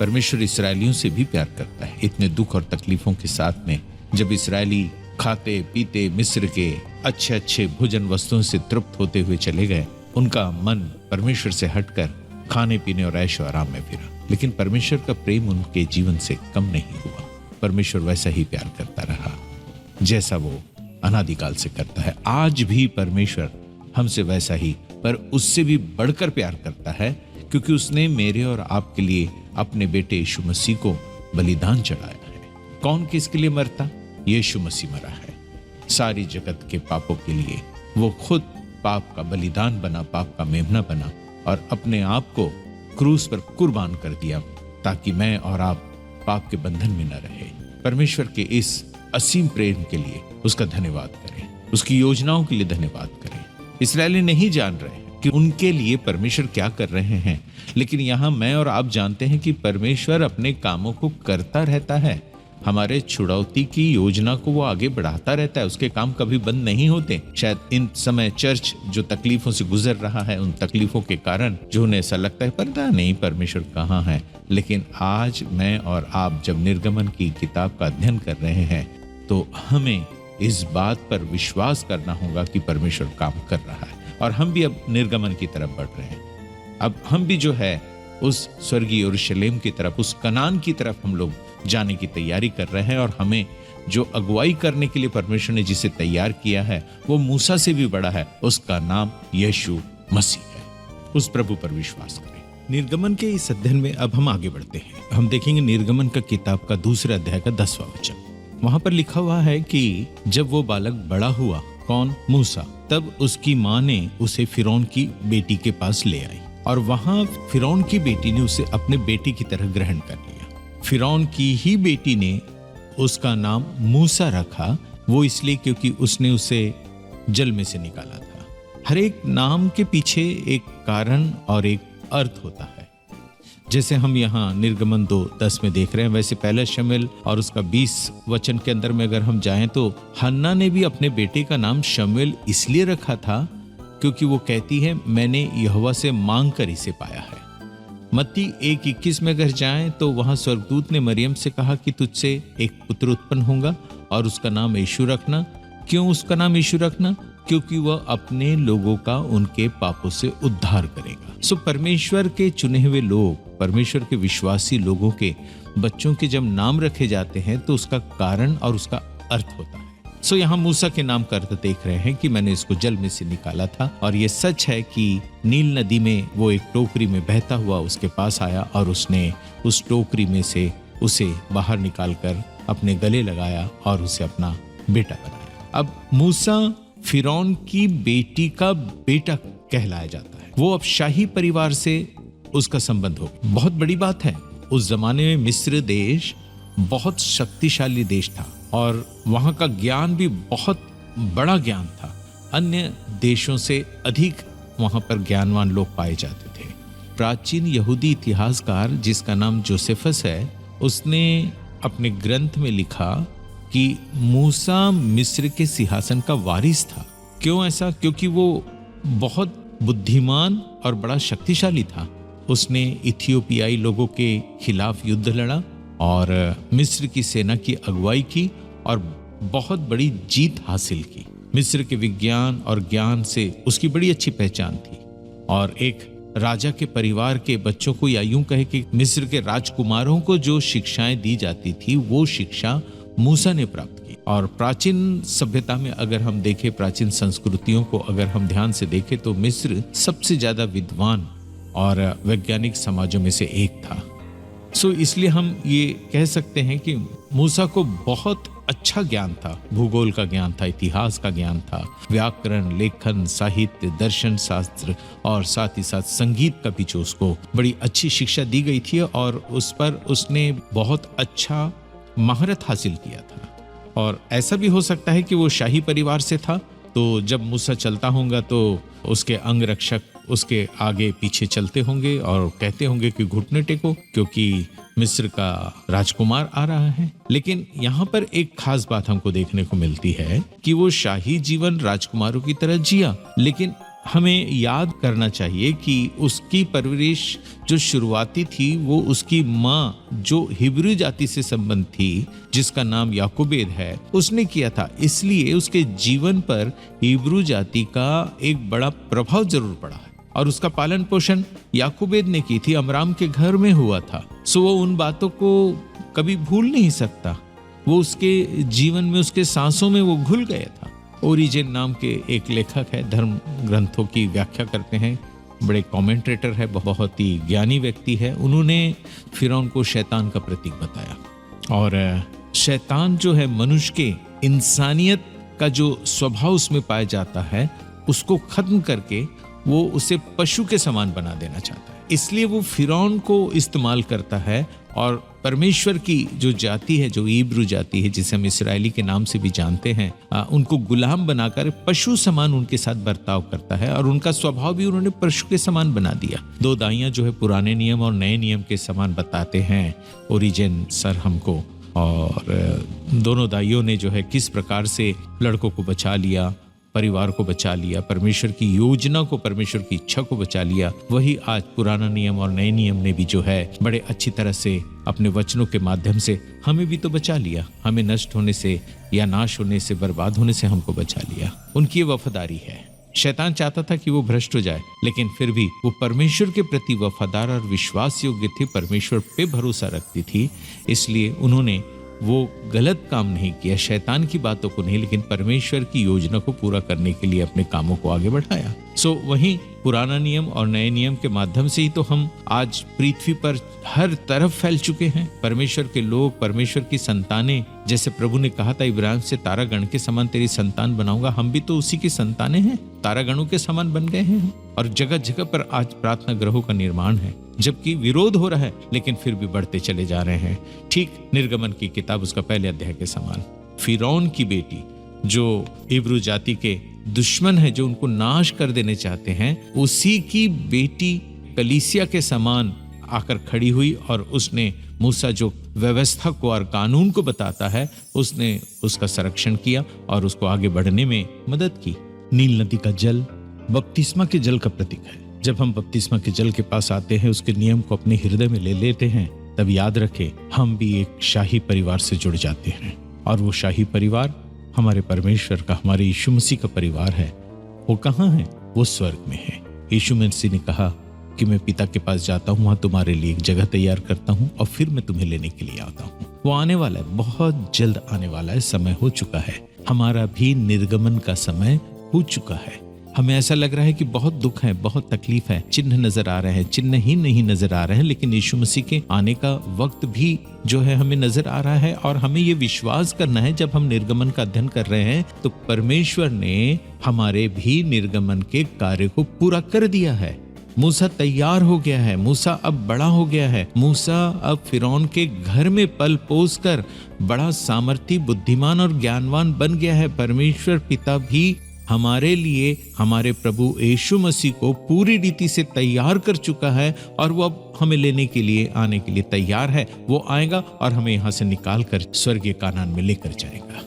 परमेश्वर इसराइलियों से भी प्यार करता है। इतने दुख और तकलीफों के साथ में जब इसराइली खाते पीते मिस्र के अच्छे अच्छे भोजन वस्तुओं से तृप्त होते हुए चले गए, उनका मन परमेश्वर से हटकर खाने पीने और ऐशो आराम में फिरा। लेकिन परमेश्वर का प्रेम उनके जीवन से कम नहीं हुआ। परमेश्वर वैसा ही प्यार करता रहा जैसा वो अनादिकाल से करता है। आज भी परमेश्वर हमसे वैसा ही, पर उससे भी बढ़कर प्यार करता है, क्योंकि उसने मेरे और आपके लिए अपने बेटे यीशु मसीह को बलिदान चढ़ाया है। कौन किसके लिए मरता? यीशु मसीह मरा है सारी जगत के पापों के लिए। वो खुद पाप का बलिदान बना, पाप का मेमना बना और अपने आप को क्रूस पर कुर्बान कर दिया, ताकि मैं और आप पाप के बंधन में न रहे। परमेश्वर के इस असीम प्रेम के लिए उसका धन्यवाद करें, उसकी योजनाओं के लिए धन्यवाद करें। इस्राएली नहीं जान रहे कि उनके लिए परमेश्वर क्या कर रहे हैं, लेकिन यहाँ मैं और आप जानते हैं कि परमेश्वर अपने कामों को करता रहता है। हमारे छुड़ौती की योजना को वो आगे बढ़ाता रहता है। उसके काम कभी बंद नहीं होते। शायद इन समय चर्च जो तकलीफों से गुजर रहा है, उन तकलीफों के कारण जो उन्हें ऐसा लगता है पता नहीं परमेश्वर कहाँ है, लेकिन आज मैं और आप जब निर्गमन की किताब का अध्ययन कर रहे हैं तो हमें इस बात पर विश्वास करना होगा कि परमेश्वर काम कर रहा है और हम भी अब निर्गमन की तरफ बढ़ रहे हैं। अब हम भी जो है उस स्वर्गीय यरूशलेम की तरफ, उस कनान की तरफ हम लोग जाने की तैयारी कर रहे हैं। और हमें जो अगुवाई करने के लिए परमेश्वर ने जिसे तैयार किया है वो मूसा से भी बड़ा है। उसका नाम यीशु मसीह है। उस प्रभु पर विश्वास करें। निर्गमन के इस अध्ययन में अब हम आगे बढ़ते हैं। हम देखेंगे निर्गमन का किताब का 2 अध्याय का 10वां वचन। वहां पर लिखा हुआ है कि जब वो बालक बड़ा हुआ, कौन? मूसा, तब उसकी माँ ने उसे फिरौन की बेटी के पास ले आई और वहां फिरौन की बेटी ने उसे अपने बेटे की तरह ग्रहण कर लिया। फिरौन की ही बेटी ने उसका नाम मूसा रखा, वो इसलिए क्योंकि उसने उसे जल में से निकाला था। हर एक नाम के पीछे एक कारण और एक अर्थ होता है। जैसे हम यहाँ निर्गमन 2:10 में देख रहे हैं, वैसे पहला शमूएल और उसका 20 वचन के अंदर में अगर हम जाएं तो हन्ना ने भी अपने बेटे का नाम शमूएल इसलिए रखा था क्योंकि वो कहती है मैंने यहोवा से मांग कर इसे पाया है। मत्ती 1:21 में अगर जाएं तो वहां स्वर्गदूत ने मरियम से कहा कि तुझसे एक पुत्र उत्पन्न होगा और उसका नाम यीशु रखना। क्यों उसका नाम यीशु रखना? क्योंकि वह अपने लोगों का उनके पापों से उद्धार करेगा। सो परमेश्वर के चुने हुए लोग, परमेश्वर के विश्वासी लोगों के बच्चों के जब नाम रखे जाते हैं तो उसका कारण और उसका अर्थ होता है। सो यहाँ मूसा के नाम का अर्थ देख रहे हैं कि मैंने इसको जल में से निकाला था। और ये सच है कि नील नदी में वो एक टोकरी में बहता हुआ उसके पास आया और उसने उस टोकरी में से उसे बाहर निकालकर अपने गले लगाया और उसे अपना बेटा बनाया। अब मूसा फिरौन की बेटी का बेटा कहलाया जाता है। वो अब शाही परिवार से उसका संबंध हो। बहुत बड़ी बात है। उस जमाने में मिस्र देश बहुत शक्तिशाली देश था और वहां का ज्ञान भी बहुत बड़ा ज्ञान था। अन्य देशों से अधिक वहां पर ज्ञानवान लोग पाए जाते थे। प्राचीन यहूदी इतिहासकार जिसका नाम जोसेफस है, उसने अपने ग्रंथ में लिखा कि मूसा मिस्र के सिंहासन का वारिस था। क्यों ऐसा? क्योंकि वो बहुत बुद्धिमान और बड़ा शक्तिशाली था। उसने इथियोपियाई लोगों के खिलाफ युद्ध लड़ा और मिस्र की सेना की अगुवाई की और बहुत बड़ी जीत हासिल की। मिस्र के विज्ञान और ज्ञान से उसकी बड़ी अच्छी पहचान थी और एक राजा के परिवार के बच्चों को, या यूं कहे कि मिस्र के राजकुमारों को जो शिक्षाएं दी जाती थी वो शिक्षा मूसा ने प्राप्त की। और प्राचीन सभ्यता में अगर हम देखें, प्राचीन संस्कृतियों को अगर हम ध्यान से देखें तो मिस्र सबसे ज्यादा विद्वान और वैज्ञानिक समाजों में से एक था। सो इसलिए हम ये कह सकते हैं कि मूसा को बहुत अच्छा ज्ञान था। भूगोल का ज्ञान था, इतिहास का ज्ञान था, व्याकरण, लेखन, साहित्य, दर्शन शास्त्र और साथ ही साथ संगीत का भी जो उसको बड़ी अच्छी शिक्षा दी गई थी और उस पर उसने बहुत अच्छा महारत हासिल किया था। और ऐसा भी हो सकता है कि वो शाही परिवार से था, तो जब मूसा चलता होगा तो उसके अंग रक्षक उसके आगे पीछे चलते होंगे और कहते होंगे कि घुटने टेको, क्योंकि मिस्र का राजकुमार आ रहा है। लेकिन यहाँ पर एक खास बात हमको देखने को मिलती है कि वो शाही जीवन राजकुमारों की तरह जिया, लेकिन हमें याद करना चाहिए कि उसकी परवरिश जो शुरुआती थी वो उसकी माँ जो हिब्रू जाति से संबंध थी, जिसका नाम याकूबेद है, उसने किया था। इसलिए उसके जीवन पर हिब्रू जाति का एक बड़ा प्रभाव जरूर पड़ा है और उसका पालन पोषण याकूबेद ने की थी, अमराम के घर में हुआ था। सो वो उन बातों को कभी भूल नहीं सकता। वो उसके जीवन में, उसके सांसों में वो घुल गया था। ओरिजिन नाम के एक लेखक है, धर्म ग्रंथों की व्याख्या करते हैं, बड़े कमेंटेटर है, बहुत ही ज्ञानी व्यक्ति है। उन्होंने फिरौन को शैतान का प्रतीक बताया और शैतान जो है मनुष्य के इंसानियत का जो स्वभाव उसमें पाया जाता है उसको खत्म करके वो उसे पशु के समान बना देना चाहता है। इसलिए वो फिरौन को इस्तेमाल करता है और परमेश्वर की जो जाति है, जो इब्रू जाति है, जिसे हम इस्राएली के नाम से भी जानते हैं, उनको गुलाम बनाकर पशु समान उनके साथ बर्ताव करता है और उनका स्वभाव भी उन्होंने पशु के समान बना दिया। दो दाइयां जो है पुराने नियम और नए नियम के समान बताते हैं ओरिजिन सर हमको, और दोनों दाइयों ने जो है किस प्रकार से लड़कों को बचा लिया, परिवार को बचा लिया, परमेश्वर की योजना को, परमेश्वर की इच्छा को बचा लिया। वही आज पुराना नियम और नए नियम ने भी जो है बड़े अच्छी तरह से अपने वचनों के माध्यम से हमें भी तो बचा लिया। हमें नष्ट होने से या नाश होने से, बर्बाद होने से हमको बचा लिया। उनकी ये वफादारी है। शैतान चाहता था कि वो भ्रष्ट हो जाए, लेकिन फिर भी वो परमेश्वर के प्रति वफादार और विश्वास योग्य थी, परमेश्वर पे भरोसा रखती थी। इसलिए उन्होंने वो गलत काम नहीं किया, शैतान की बातों को नहीं, लेकिन परमेश्वर की योजना को पूरा करने के लिए अपने कामों को आगे बढ़ाया। सो वहीं पुराना नियम और नए नियम के माध्यम से ही तो हम आज पृथ्वी पर हर तरफ फैल चुके हैं। परमेश्वर के लोग, परमेश्वर की संतानें, जैसे प्रभु ने कहा था इब्राहिम से, तारागण के समान तेरी संतान बनाऊंगा। हम भी तो उसी की संतानें हैं, तारागणों के समान बन गए हैं और जगह जगह पर आज प्रार्थना गृहों का निर्माण है, जबकि विरोध हो रहा है, लेकिन फिर भी बढ़ते चले जा रहे हैं। ठीक निर्गमन की किताब उसका पहले अध्याय के समान। फिरौन की बेटी जो इब्रू जाति के दुश्मन है, जो उनको नाश कर देने चाहते हैं, उसी की बेटी कलीसिया के समान आकर खड़ी हुई और उसने मूसा जो व्यवस्था को और कानून को बताता है, उसने उसका संरक्षण किया और उसको आगे बढ़ने में मदद की। नील नदी का जल बपतिस्मा के जल का प्रतीक है। जब हम बपतिस्मा के जल के पास आते हैं, उसके नियम को अपने हृदय में ले लेते हैं, तब याद रखें हम भी एक शाही परिवार से जुड़ जाते हैं और वो शाही परिवार हमारे परमेश्वर का, हमारे यीशु मसीह का परिवार है। वो कहाँ है? वो स्वर्ग में है। यीशु मसीह ने कहा कि मैं पिता के पास जाता हूँ, वहां तुम्हारे लिए एक जगह तैयार करता हूँ और फिर मैं तुम्हें लेने के लिए आता हूँ। वो आने वाला है, बहुत जल्द आने वाला है। समय हो चुका है, हमारा भी निर्गमन का समय हो चुका है। हमें ऐसा लग रहा है कि बहुत दुख है, बहुत तकलीफ है, चिन्ह नजर आ रहे हैं, चिन्ह ही नहीं नजर आ रहे हैं, लेकिन यीशु मसीह के आने का वक्त भी जो है हमें नजर आ रहा है। और हमें ये विश्वास करना है, जब हम निर्गमन का अध्ययन कर रहे हैं तो परमेश्वर ने हमारे भी निर्गमन के कार्य को पूरा कर दिया है। मूसा तैयार हो गया है, मूसा अब बड़ा हो गया है, मूसा अब फिरौन के घर में पल पोस कर बड़ा सामर्थी, बुद्धिमान और ज्ञानवान बन गया है। परमेश्वर पिता भी हमारे लिए हमारे प्रभु यीशु मसीह को पूरी रीति से तैयार कर चुका है और वो अब हमें लेने के लिए, आने के लिए तैयार है। वो आएगा और हमें यहाँ से निकाल कर स्वर्गीय कानान में लेकर जाएगा।